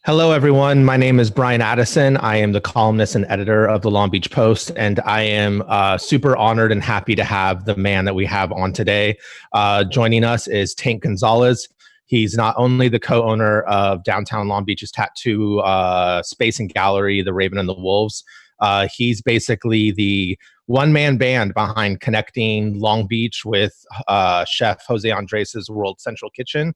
Hello, everyone. My name is Brian Addison. I am the columnist and editor of the Long Beach Post, and I am super honored and happy to have the man that we have on today. Joining us is Tank Gonzales. He's not only the co-owner of downtown Long Beach's tattoo space and gallery, The Raven and the Wolves. He's basically the one-man band behind connecting Long Beach with chef Jose Andres' World Central Kitchen.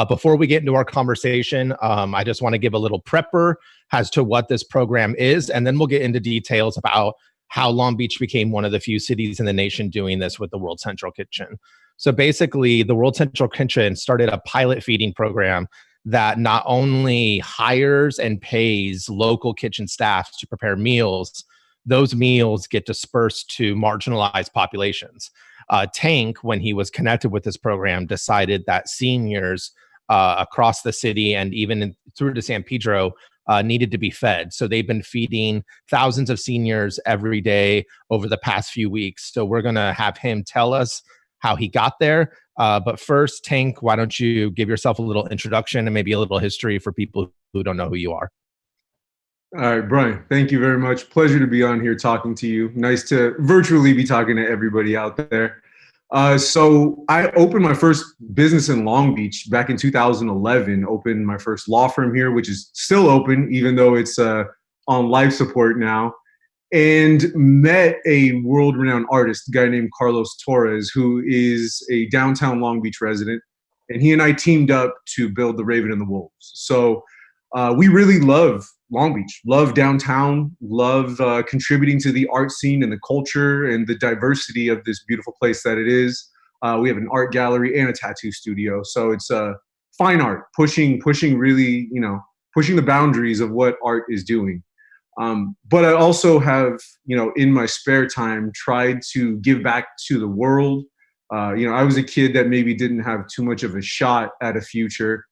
Before we get into our conversation, I just want to give a little prepper as to what this program is, and then we'll get into details about how Long Beach became one of the few cities in the nation doing this with the World Central Kitchen. So basically, the World Central Kitchen started a pilot feeding program that not only hires and pays local kitchen staff to prepare meals, those meals get dispersed to marginalized populations. Tank, when he was connected with this program, decided that seniors across the city and even through to San Pedro needed to be fed. So they've been feeding thousands of seniors every day over the past few weeks. So we're going to have him tell us how he got there. But first, Tank, why don't you give yourself a little introduction and maybe a little history for people who don't know who you are? All right, Brian, thank you very much. Pleasure to be on here talking to you. Nice to virtually be talking to everybody out there. So I opened my first business in Long Beach back in 2011, opened my first law firm here, which is still open, even though it's on life support now, and met a world-renowned artist, a guy named Carlos Torres, who is a downtown Long Beach resident. And he and I teamed up to build the Raven and the Wolves. So we really love Long Beach, love downtown, love contributing to the art scene and the culture and the diversity of this beautiful place that it is. We have an art gallery and a tattoo studio. So it's fine art, pushing really, pushing the boundaries of what art is doing. But I also have, in my spare time, tried to give back to the world. I was a kid that maybe didn't have too much of a shot at a future.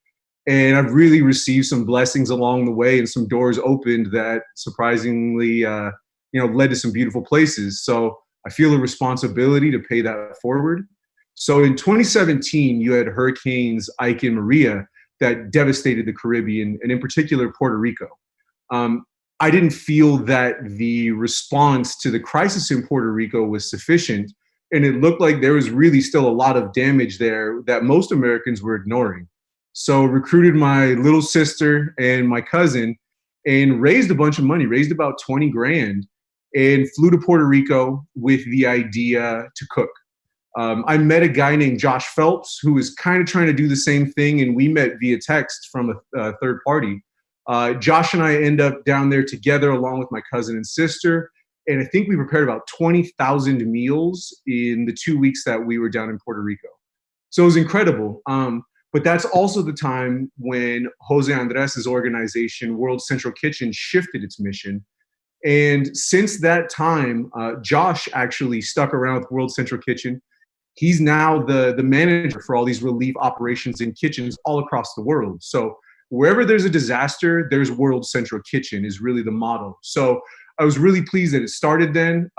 And I've really received some blessings along the way and some doors opened that surprisingly, led to some beautiful places. So I feel a responsibility to pay that forward. So in 2017, you had hurricanes Ike and Maria that devastated the Caribbean and in particular, Puerto Rico. I didn't feel that the response to the crisis in Puerto Rico was sufficient. And it looked like there was really still a lot of damage there that most Americans were ignoring. So recruited my little sister and my cousin and raised a bunch of money, raised about 20 grand and flew to Puerto Rico with the idea to cook. I met a guy named Josh Phelps who was kind of trying to do the same thing, and we met via text from a third party. Josh and I end up down there together along with my cousin and sister, and I think we prepared about 20,000 meals in the 2 weeks that we were down in Puerto Rico. So it was incredible. But that's also the time when Jose Andres' organization, World Central Kitchen, shifted its mission. And since that time, Josh actually stuck around with World Central Kitchen. He's now the manager for all these relief operations in kitchens all across the world. So wherever there's a disaster, there's World Central Kitchen is really the motto. So I was really pleased that it started then.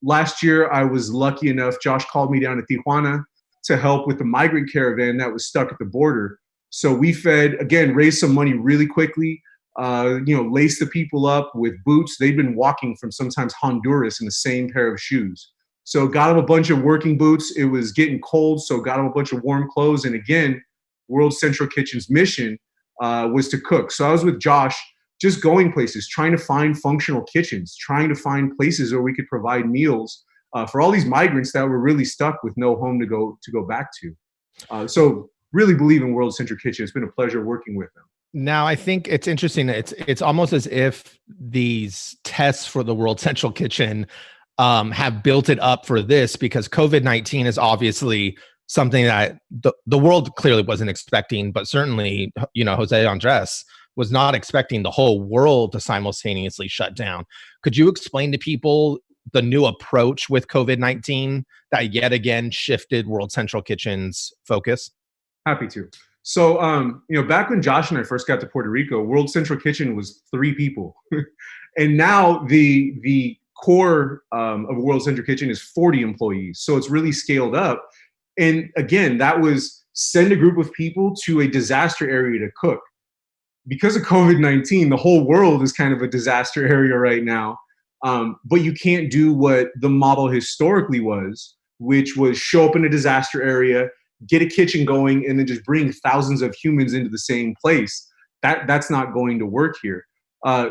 Last year, I was lucky enough, Josh called me down to Tijuana to help with the migrant caravan that was stuck at the border. So we fed, again, raised some money really quickly, laced the people up with boots. They'd been walking from sometimes Honduras in the same pair of shoes. So got them a bunch of working boots. It was getting cold, so got them a bunch of warm clothes. And again, World Central Kitchen's mission was to cook. So I was with Josh, just going places, trying to find functional kitchens, trying to find places where we could provide meals for all these migrants that were really stuck with no home to go back to. So really believe in World Central Kitchen. It's been a pleasure working with them. Now, I think it's interesting. It's almost as if these tests for the World Central Kitchen have built it up for this, because COVID-19 is obviously something that the world clearly wasn't expecting, but certainly, Jose Andres was not expecting the whole world to simultaneously shut down. Could you explain to people the new approach with COVID-19 that yet again shifted World Central Kitchen's focus? Happy to. So, back when Josh and I first got to Puerto Rico, World Central Kitchen was 3 people. And now the core of World Central Kitchen is 40 employees. So it's really scaled up. And again, that was send a group of people to a disaster area to cook. because of COVID-19, the whole world is kind of a disaster area right now. But you can't do what the model historically was, which was show up in a disaster area, get a kitchen going, and then just bring thousands of humans into the same place. That's not going to work here.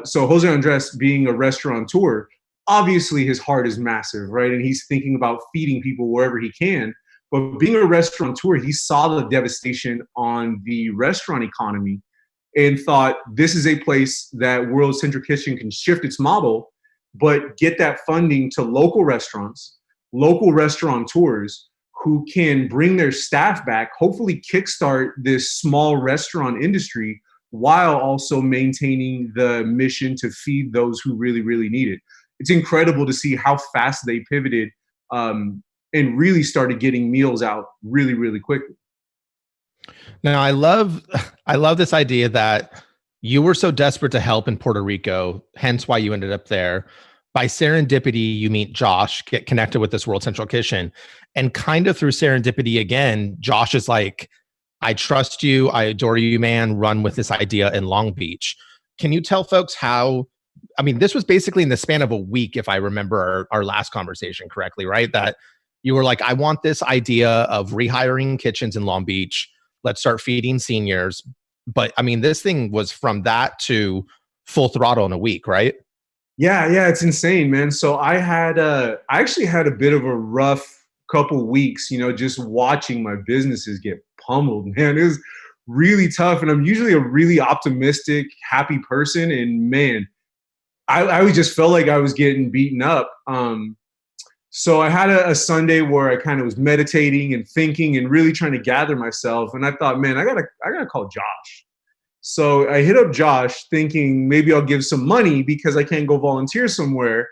So Jose Andres, being a restaurateur, obviously his heart is massive, right? And he's thinking about feeding people wherever he can. But being a restaurateur, he saw the devastation on the restaurant economy and thought this is a place that World Central Kitchen can shift its model, but get that funding to local restaurants, local restaurateurs who can bring their staff back, hopefully kickstart this small restaurant industry while also maintaining the mission to feed those who really, really need it. It's incredible to see how fast they pivoted and really started getting meals out really, really quickly. Now, I love this idea that you were so desperate to help in Puerto Rico, hence why you ended up there. By serendipity, you meet Josh, get connected with this World Central Kitchen, and kind of through serendipity again, Josh is like, I trust you, I adore you, man, run with this idea in Long Beach. Can you tell folks how, I mean, this was basically in the span of a week, if I remember our last conversation correctly, right? That you were like, I want this idea of rehiring kitchens in Long Beach. Let's start feeding seniors. But I mean, this thing was from that to full throttle in a week, right? Yeah, it's insane, man. So I actually had a bit of a rough couple weeks, just watching my businesses get pummeled, man. It was really tough. And I'm usually a really optimistic, happy person. And man, I just felt like I was getting beaten up. So I had a Sunday where I kind of was meditating and thinking and really trying to gather myself. And I thought, man, I gotta call Josh. So I hit up Josh thinking maybe I'll give some money because I can't go volunteer somewhere.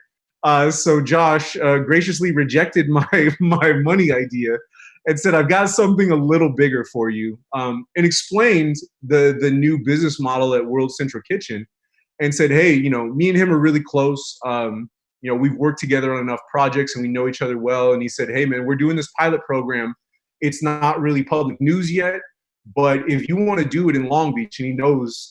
So Josh graciously rejected my money idea and said, I've got something a little bigger for you, and explained the new business model at World Central Kitchen and said, hey, me and him are really close. We've worked together on enough projects and we know each other well. And he said, hey, man, we're doing this pilot program. It's not really public news yet, but if you want to do it in Long Beach, and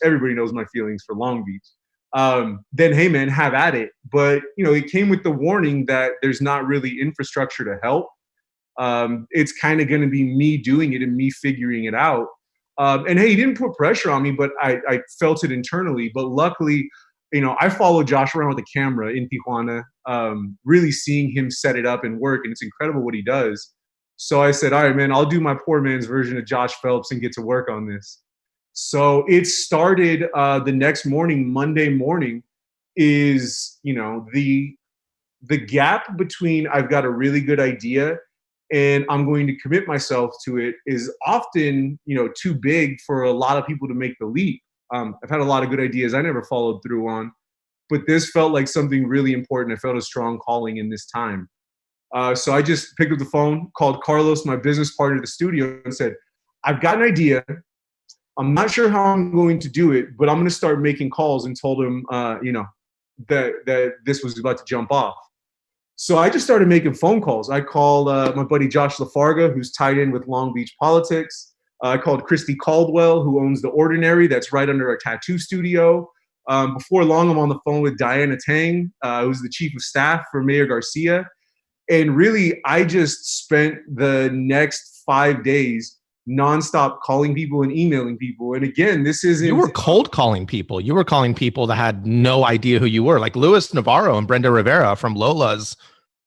everybody knows my feelings for Long Beach, then hey, man, have at it. But, it came with the warning that there's not really infrastructure to help. It's kind of going to be me doing it and me figuring it out. And hey, he didn't put pressure on me, but I felt it internally. But luckily, I followed Josh around with a camera in Tijuana, really seeing him set it up and work. And it's incredible what he does. So I said, all right, man, I'll do my poor man's version of Josh Phelps and get to work on this. So it started the next morning, Monday morning, is, the gap between I've got a really good idea and I'm going to commit myself to it is often, too big for a lot of people to make the leap. I've had a lot of good ideas I never followed through on, but this felt like something really important. I felt a strong calling in this time. So I just picked up the phone, called Carlos, my business partner at the studio, and said, I've got an idea. I'm not sure how I'm going to do it, but I'm going to start making calls, and told him, that this was about to jump off. So I just started making phone calls. I called my buddy Josh Lafarga, who's tied in with Long Beach politics. I called Christy Caldwell, who owns The Ordinary, that's right under our tattoo studio. Before long, I'm on the phone with Diana Tang, who's the chief of staff for Mayor Garcia. And really, I just spent the next 5 days nonstop calling people and emailing people. And again, this isn't... You were cold calling people. You were calling people that had no idea who you were. Like Luis Navarro and Brenda Rivera from Lola's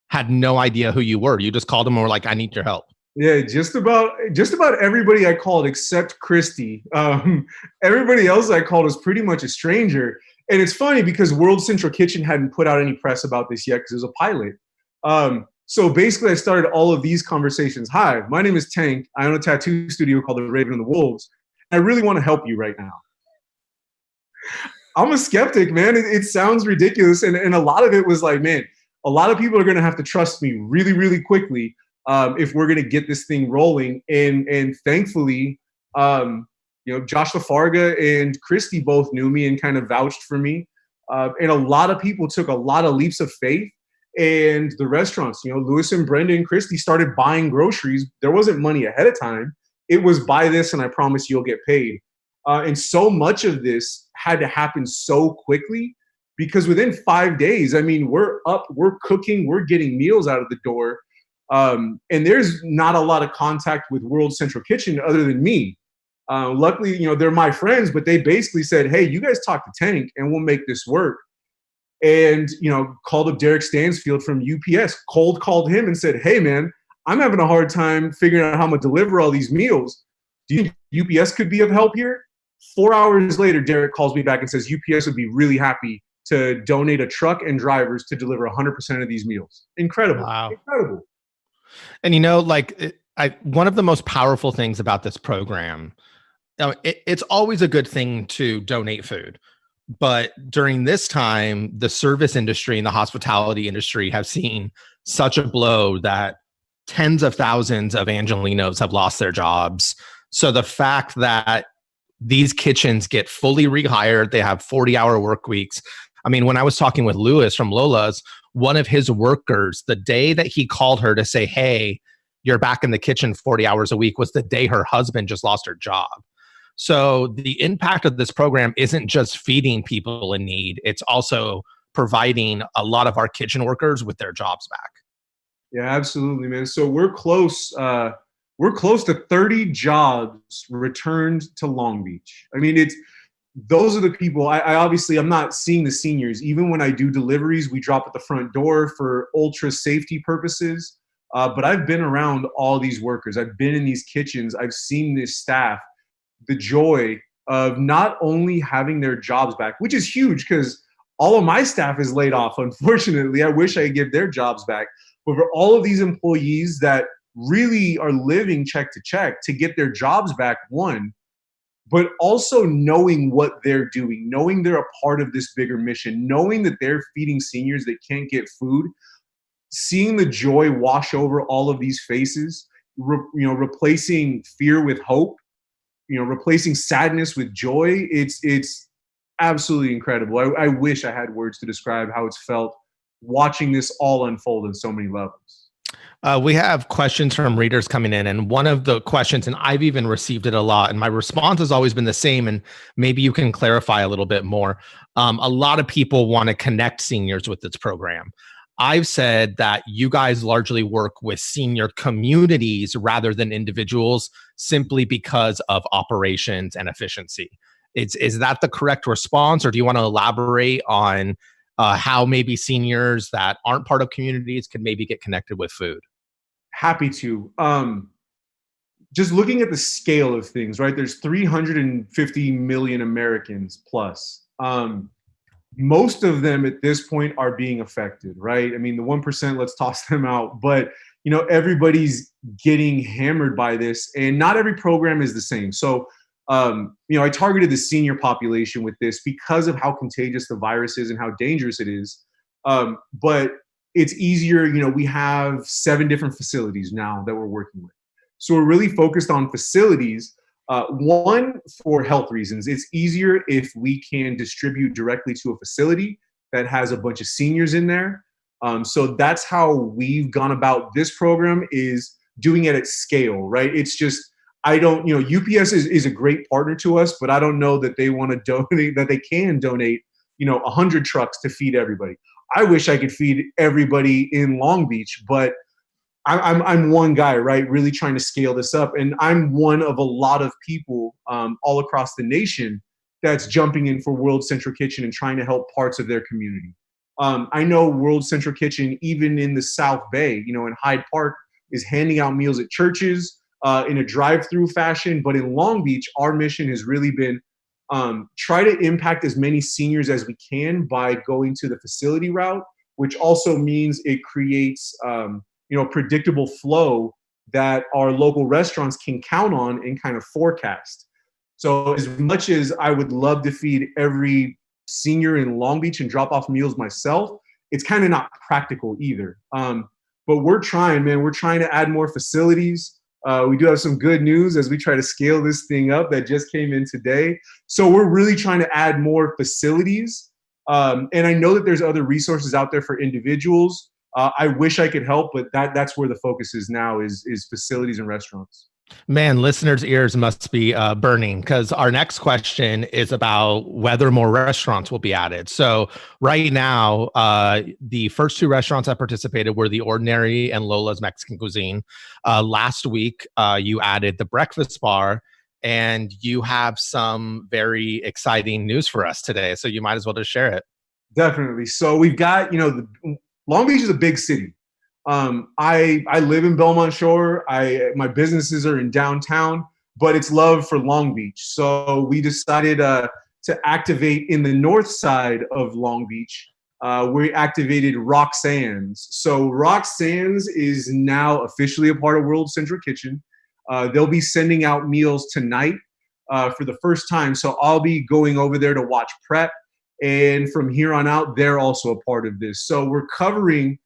had no idea who you were. You just called them and were like, I need your help. Yeah, just about everybody I called except Christy. Everybody else I called was pretty much a stranger. And it's funny because World Central Kitchen hadn't put out any press about this yet because it was a pilot. So basically, I started all of these conversations. Hi, my name is Tank. I own a tattoo studio called The Raven and the Wolves. I really want to help you right now. I'm a skeptic, man. It sounds ridiculous. And a lot of it was like, man, a lot of people are going to have to trust me really, really quickly if we're going to get this thing rolling. And thankfully, Josh Lafarga and Christy both knew me and kind of vouched for me. And a lot of people took a lot of leaps of faith. And the restaurants, Louis and Brenda and Christy started buying groceries. There wasn't money ahead of time. It was buy this and I promise you'll get paid. And so much of this had to happen so quickly, because within 5 days, I mean, we're up, we're cooking, we're getting meals out of the door. And there's not a lot of contact with World Central Kitchen other than me. Luckily, they're my friends, but they basically said, hey, you guys talk to Tank and we'll make this work. And, called up Derek Stansfield from UPS, cold called him and said, hey, man, I'm having a hard time figuring out how I'm going to deliver all these meals. Do you think UPS could be of help here? 4 hours later, Derek calls me back and says UPS would be really happy to donate a truck and drivers to deliver 100% of these meals. Incredible. Wow. Incredible. And one of the most powerful things about this program, it's always a good thing to donate food. But during this time, the service industry and the hospitality industry have seen such a blow that tens of thousands of Angelenos have lost their jobs. So the fact that these kitchens get fully rehired, they have 40-hour work weeks. I mean, when I was talking with Lewis from Lola's, one of his workers, the day that he called her to say, hey, you're back in the kitchen 40 hours a week, was the day her husband just lost her job. So the impact of this program isn't just feeding people in need, it's also providing a lot of our kitchen workers with their jobs back. Yeah, absolutely, man. So we're close. We're close to 30 jobs returned to Long Beach. I mean, those are the people. I'm not seeing the seniors. Even when I do deliveries, we drop at the front door for ultra safety purposes. But I've been around all these workers. I've been in these kitchens. I've seen this staff. The joy of not only having their jobs back, which is huge because all of my staff is laid off, unfortunately. I wish I could give their jobs back. But for all of these employees that really are living check to check to get their jobs back, one, but also knowing what they're doing, knowing they're a part of this bigger mission, knowing that they're feeding seniors that can't get food, seeing the joy wash over all of these faces, replacing fear with hope, replacing sadness with joy. It's absolutely incredible. I wish I had words to describe how it's felt watching this all unfold on so many levels. We have questions from readers coming in, and one of the questions, and I've even received it a lot, and my response has always been the same, and maybe you can clarify a little bit more. A lot of people want to connect seniors with this program. I've said that you guys largely work with senior communities rather than individuals simply because of operations and efficiency. Is that the correct response, or do you want to elaborate on how maybe seniors that aren't part of communities could maybe get connected with food? Happy to. Just looking at the scale of things, right? There's 350 million Americans plus. Most of them at this point are being affected, right? I mean, the 1%, let's toss them out. But, everybody's getting hammered by this, and not every program is the same. So, I targeted the senior population with this because of how contagious the virus is and how dangerous it is. But it's easier. We have 7 different facilities now that we're working with. So we're really focused on facilities. One, for health reasons. It's easier if we can distribute directly to a facility that has a bunch of seniors in there. So that's how we've gone about this program, is doing it at scale, right? It's just, UPS is a great partner to us, but I don't know that they want to donate, that they can donate, 100 trucks to feed everybody. I wish I could feed everybody in Long Beach, but I'm one guy, right? Really trying to scale this up. And I'm one of a lot of people all across the nation that's jumping in for World Central Kitchen and trying to help parts of their community. I know World Central Kitchen, even in the South Bay, in Hyde Park, is handing out meals at churches in a drive-through fashion. But in Long Beach, our mission has really been try to impact as many seniors as we can by going to the facility route, which also means it creates predictable flow that our local restaurants can count on and kind of forecast. So as much as I would love to feed every senior in Long Beach and drop off meals myself, it's kind of not practical either. But we're trying, man. We're trying to add more facilities. We do have some good news as we try to scale this thing up that just came in today. So we're really trying to add more facilities. And I know that there's other resources out there for individuals. I wish I could help, but that's where the focus is now, is facilities and restaurants. Man, listeners' ears must be burning because our next question is about whether more restaurants will be added. So, right now, the first two restaurants that participated were the Ordinary and Lola's Mexican Cuisine. Last week, you added the Breakfast Bar, and you have some very exciting news for us today. So, you might as well just share it. Definitely. So we've got, Long Beach is a big city. I live in Belmont Shore. My businesses are in downtown, but it's love for Long Beach. So we decided to activate in the north side of Long Beach. We activated Roxanne's. So Roxanne's is now officially a part of World Central Kitchen. They'll be sending out meals tonight for the first time. So I'll be going over there to watch prep. And from here on out, they're also a part of this. So we're covering,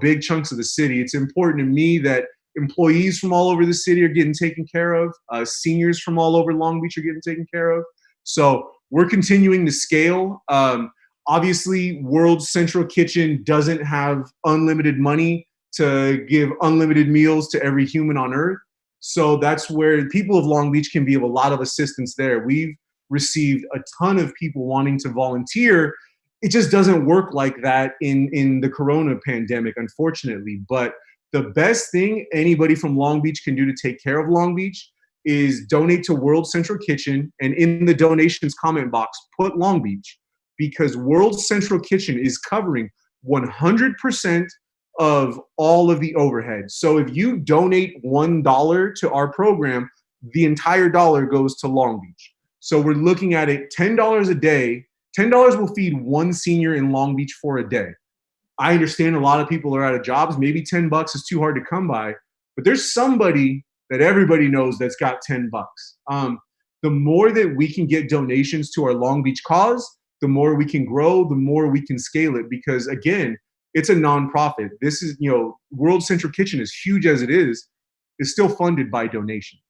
big chunks of the city. It's important to me that employees from all over the city are getting taken care of. Seniors from all over Long Beach are getting taken care of. So we're continuing to scale. Obviously, World Central Kitchen doesn't have unlimited money to give unlimited meals to every human on earth. So that's where people of Long Beach can be of a lot of assistance there. We've received a ton of people wanting to volunteer. It just doesn't work like that in the corona pandemic, unfortunately. But the best thing anybody from Long Beach can do to take care of Long Beach is donate to World Central Kitchen, and in the donations comment box, put Long Beach, because World Central Kitchen is covering 100% of all of the overhead. So if you donate $1 to our program, the entire dollar goes to Long Beach. So we're looking at it $10 a day. $10 will feed one senior in Long Beach for a day. I understand a lot of people are out of jobs. Maybe $10 is too hard to come by, but there's somebody that everybody knows that's got $10. The more that we can get donations to our Long Beach cause, the more we can grow, the more we can scale it. Because again, it's a nonprofit. This is, World Central Kitchen, as huge as it is still funded by donations.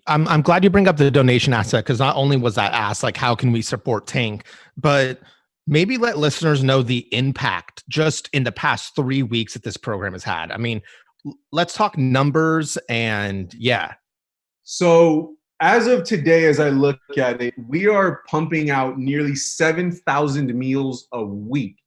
I'm glad you bring up the donation aspect, because not only was that asked, like, how can we support Tank, but maybe let listeners know the impact just in the past 3 weeks that this program has had. I mean, let's talk numbers and yeah. So as of today, as I look at it, we are pumping out nearly 7,000 meals a week.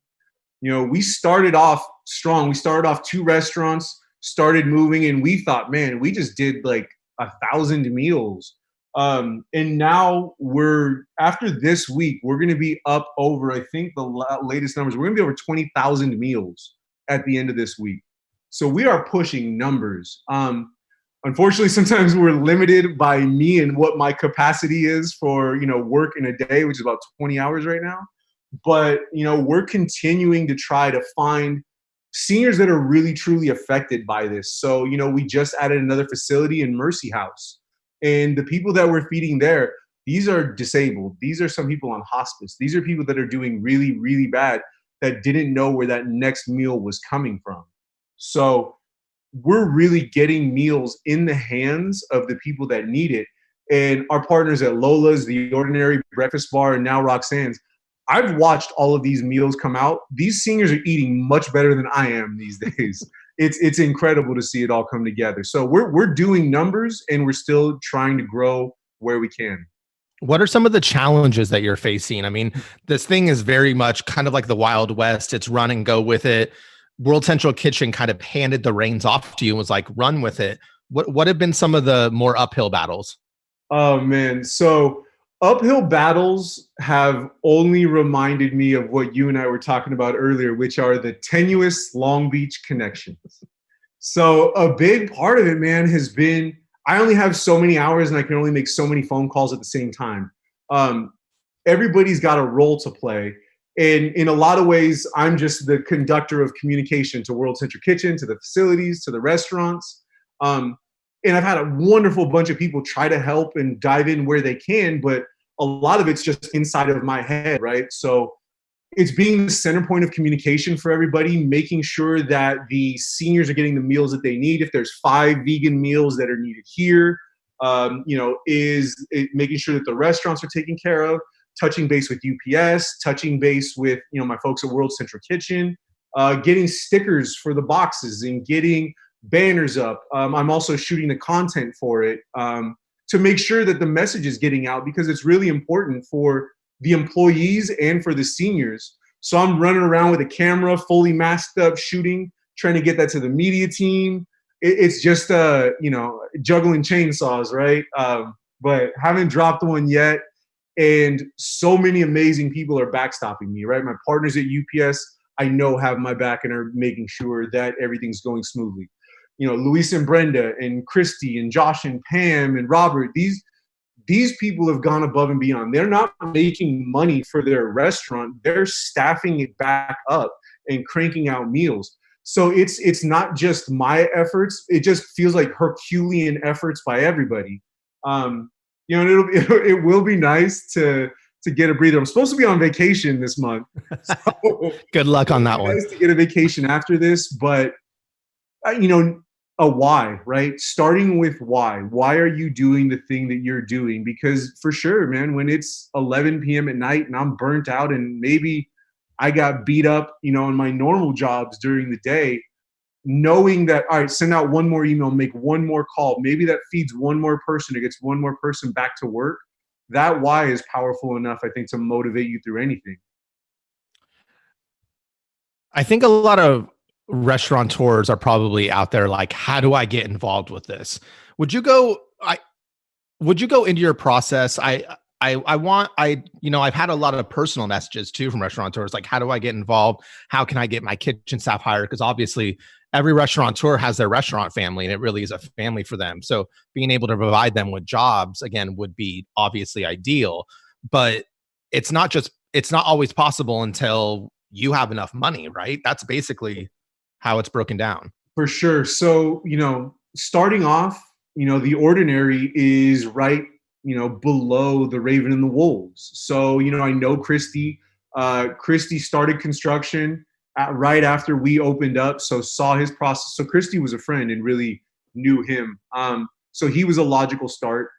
We started off strong. We started off 2 restaurants, started moving, and we thought, man, we just did like 1,000 meals. And now after this week, we're going to be up over, I think the latest numbers, we're going to be over 20,000 meals at the end of this week. So we are pushing numbers. Unfortunately, sometimes we're limited by me and what my capacity is for, work in a day, which is about 20 hours right now. But, we're continuing to try to find seniors that are really, truly affected by this. So, we just added another facility in Mercy House. And the people that we're feeding there, these are disabled. These are some people on hospice. These are people that are doing really, really bad that didn't know where that next meal was coming from. So we're really getting meals in the hands of the people that need it. And our partners at Lola's, The Ordinary, Breakfast Bar, and now Roxanne's, I've watched all of these meals come out. These seniors are eating much better than I am these days. It's incredible to see it all come together. So we're doing numbers, and we're still trying to grow where we can. What are some of the challenges that you're facing? I mean, this thing is very much kind of like the Wild West. It's run and go with it. World Central Kitchen kind of handed the reins off to you and was like, run with it. What have been some of the more uphill battles? Oh man, so uphill battles have only reminded me of what you and I were talking about earlier, which are the tenuous Long Beach connections. So a big part of it, man, has been I only have so many hours and I can only make so many phone calls at the same time. Everybody's got a role to play. And in a lot of ways, I'm just the conductor of communication to World Central Kitchen, to the facilities, to the restaurants. And I've had a wonderful bunch of people try to help and dive in where they can, but a lot of it's just inside of my head, right? So it's being the center point of communication for everybody, making sure that the seniors are getting the meals that they need. If there's 5 vegan meals that are needed here, is it making sure that the restaurants are taken care of, touching base with UPS, touching base with, my folks at World Central Kitchen, getting stickers for the boxes and getting banners up. I'm also shooting the content for it to make sure that the message is getting out, because it's really important for the employees and for the seniors. So I'm running around with a camera, fully masked up, shooting, trying to get that to the media team. It's just, juggling chainsaws, right? But haven't dropped one yet. And so many amazing people are backstopping me, right? My partners at UPS, I know, have my back and are making sure that everything's going smoothly. Luis and Brenda and Christy and Josh and Pam and Robert, these people have gone above and beyond. They're not making money for their restaurant. They're staffing it back up and cranking out meals. So it's not just my efforts. It just feels like Herculean efforts by everybody. And it will be nice to get a breather. I'm supposed to be on vacation this month. So good luck on that one. Nice to get a vacation after this, but a why, right? Starting with why. Why are you doing the thing that you're doing? Because for sure, man, when it's 11 p.m. at night and I'm burnt out and maybe I got beat up, in my normal jobs during the day, knowing that, all right, send out one more email, make one more call, maybe that feeds one more person or gets one more person back to work. That why is powerful enough, I think, to motivate you through anything. I think a lot of restaurateurs are probably out there like, how do I get involved with this? Would you go into your process? I've had a lot of personal messages too from restaurateurs, like, how do I get involved? How can I get my kitchen staff hired? Because obviously every restaurateur has their restaurant family and it really is a family for them. So being able to provide them with jobs, again, would be obviously ideal, but it's not always possible until you have enough money, right? That's basically how it's broken down. For sure. So, starting off, the Ordinary is right, below the Raven and the Wolves. So, I know Christy. Christy started construction right after we opened up, so saw his process. So Christy was a friend and really knew him. So he was a logical start.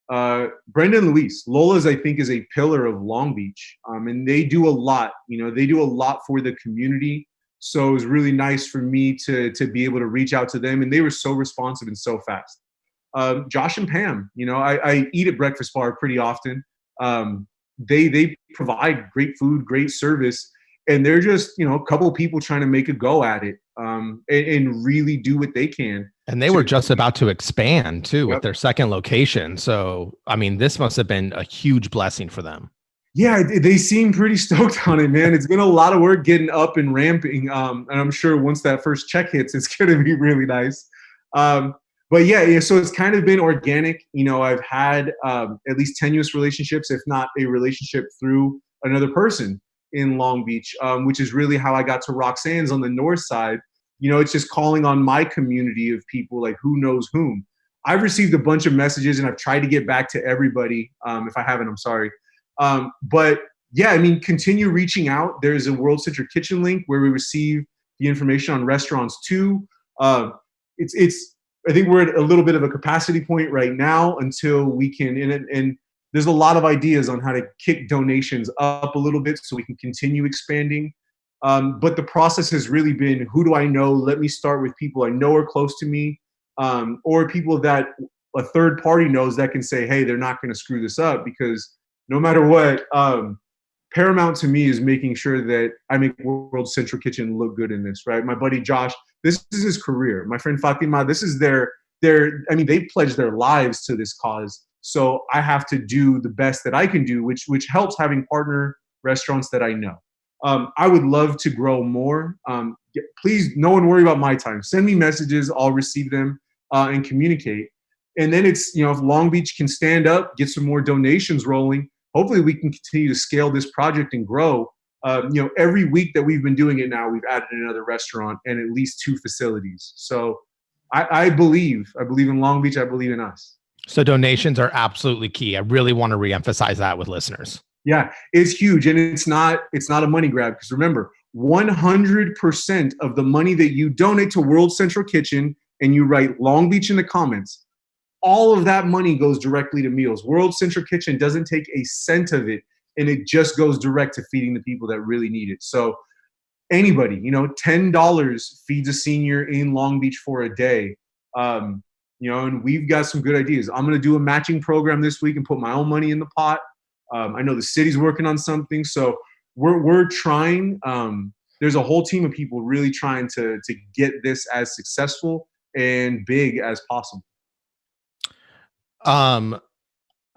Brenda and Luis, Lola's, I think, is a pillar of Long Beach, and they do a lot. They do a lot for the community. So it was really nice for me to be able to reach out to them, and they were so responsive and so fast. Josh and Pam, I eat at Breakfast Bar pretty often. They provide great food, great service, and they're just a couple of people trying to make a go at it, and really do what they can. And they were just about to expand too with their second location. So I mean, this must have been a huge blessing for them. Yeah, they seem pretty stoked on it, man. It's been a lot of work getting up and ramping. And I'm sure once that first check hits, it's going to be really nice. But yeah, so it's kind of been organic. I've had at least tenuous relationships, if not a relationship through another person in Long Beach, which is really how I got to Roxanne's on the north side. It's just calling on my community of people, like who knows whom. I've received a bunch of messages and I've tried to get back to everybody. If I haven't, I'm sorry. But yeah, I mean, continue reaching out. There's a World Central Kitchen link where we receive the information on restaurants too. I think we're at a little bit of a capacity point right now until we can, and there's a lot of ideas on how to kick donations up a little bit so we can continue expanding. But the process has really been, who do I know? Let me start with people I know are close to me, or people that a third party knows that can say, hey, they're not going to screw this up, because no matter what, paramount to me is making sure that I make World Central Kitchen look good in this, right? My buddy Josh, this is his career. My friend Fatima, this is they pledged their lives to this cause. So I have to do the best that I can do, which helps having partner restaurants that I know. I would love to grow more. Please, no one worry about my time. Send me messages. I'll receive them and communicate. And then it's, if Long Beach can stand up, get some more donations rolling, hopefully we can continue to scale this project and grow. Every week that we've been doing it now, we've added another restaurant and at least 2 facilities. So I believe in Long Beach. I believe in us. So donations are absolutely key. I really want to reemphasize that with listeners. Yeah, it's huge. And it's not a money grab, because remember, 100% of the money that you donate to World Central Kitchen and you write Long Beach in the comments, all of that money goes directly to meals. World Central Kitchen doesn't take a cent of it, and it just goes direct to feeding the people that really need it. So anybody, $10 feeds a senior in Long Beach for a day. And we've got some good ideas. I'm going to do a matching program this week and put my own money in the pot. I know the city's working on something, so we're trying. There's a whole team of people really trying to get this as successful and big as possible.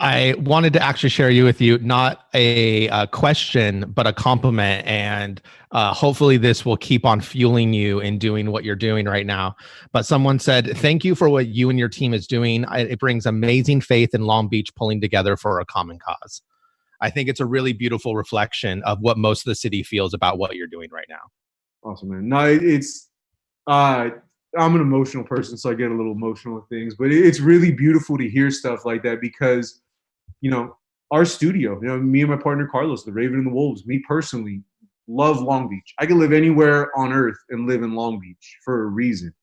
I wanted to actually share with you, not a question, but a compliment. And hopefully this will keep on fueling you in doing what you're doing right now. But someone said, thank you for what you and your team is doing. It brings amazing faith in Long Beach pulling together for a common cause. I think it's a really beautiful reflection of what most of the city feels about what you're doing right now. Awesome, man. No, I'm an emotional person, so I get a little emotional with things, but it's really beautiful to hear stuff like that because, our studio, me and my partner Carlos, the Raven and the Wolves, me personally love Long Beach. I can live anywhere on earth and live in Long Beach for a reason.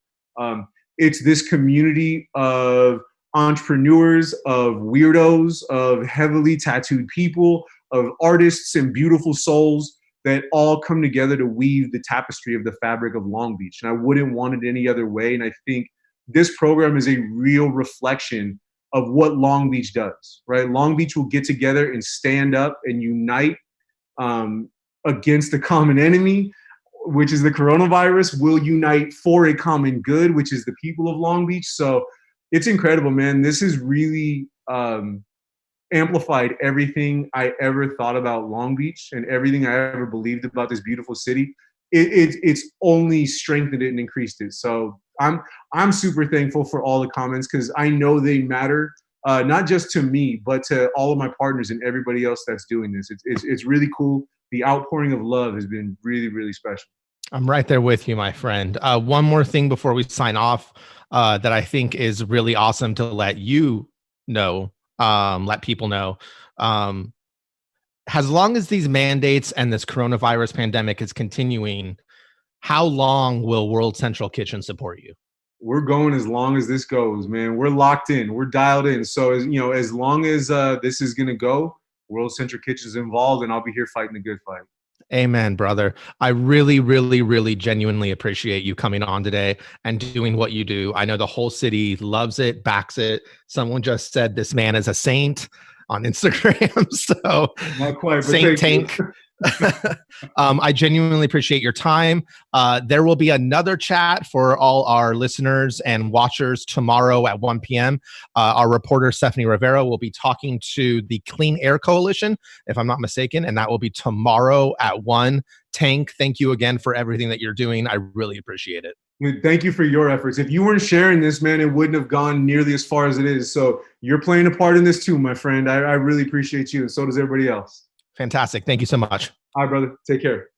It's this community of entrepreneurs, of weirdos, of heavily tattooed people, of artists and beautiful souls that all come together to weave the tapestry of the fabric of Long Beach. And I wouldn't want it any other way. And I think this program is a real reflection of what Long Beach does, right? Long Beach will get together and stand up and unite against the common enemy, which is the coronavirus. Will unite for a common good, which is the people of Long Beach. So it's incredible, man. This has really amplified everything I ever thought about Long Beach and everything I ever believed about this beautiful city. It's only strengthened it and increased it. So I'm super thankful for all the comments because I know they matter, not just to me, but to all of my partners and everybody else that's doing this. It's really cool. The outpouring of love has been really, really special. I'm right there with you, my friend. One more thing before we sign off that I think is really awesome to let you know, let people know. As long as these mandates and this coronavirus pandemic is continuing, how long will World Central Kitchen support you? We're going as long as this goes, man. We're locked in. We're dialed in. So as long as this is gonna go, World Central Kitchen is involved, and I'll be here fighting the good fight. Amen, brother. I really, really, really genuinely appreciate you coming on today and doing what you do. I know the whole city loves it, backs it. Someone just said this man is a saint on Instagram. So not quite, but Saint Tank. I genuinely appreciate your time. There will be another chat for all our listeners and watchers tomorrow at 1 p.m. Our reporter, Stephanie Rivera, will be talking to the Clean Air Coalition, if I'm not mistaken, and that will be tomorrow at 1. Tank, thank you again for everything that you're doing. I really appreciate it. Thank you for your efforts. If you weren't sharing this, man, it wouldn't have gone nearly as far as it is. So you're playing a part in this too, my friend. I really appreciate you, and so does everybody else. Fantastic. Thank you so much. All right, brother. Take care.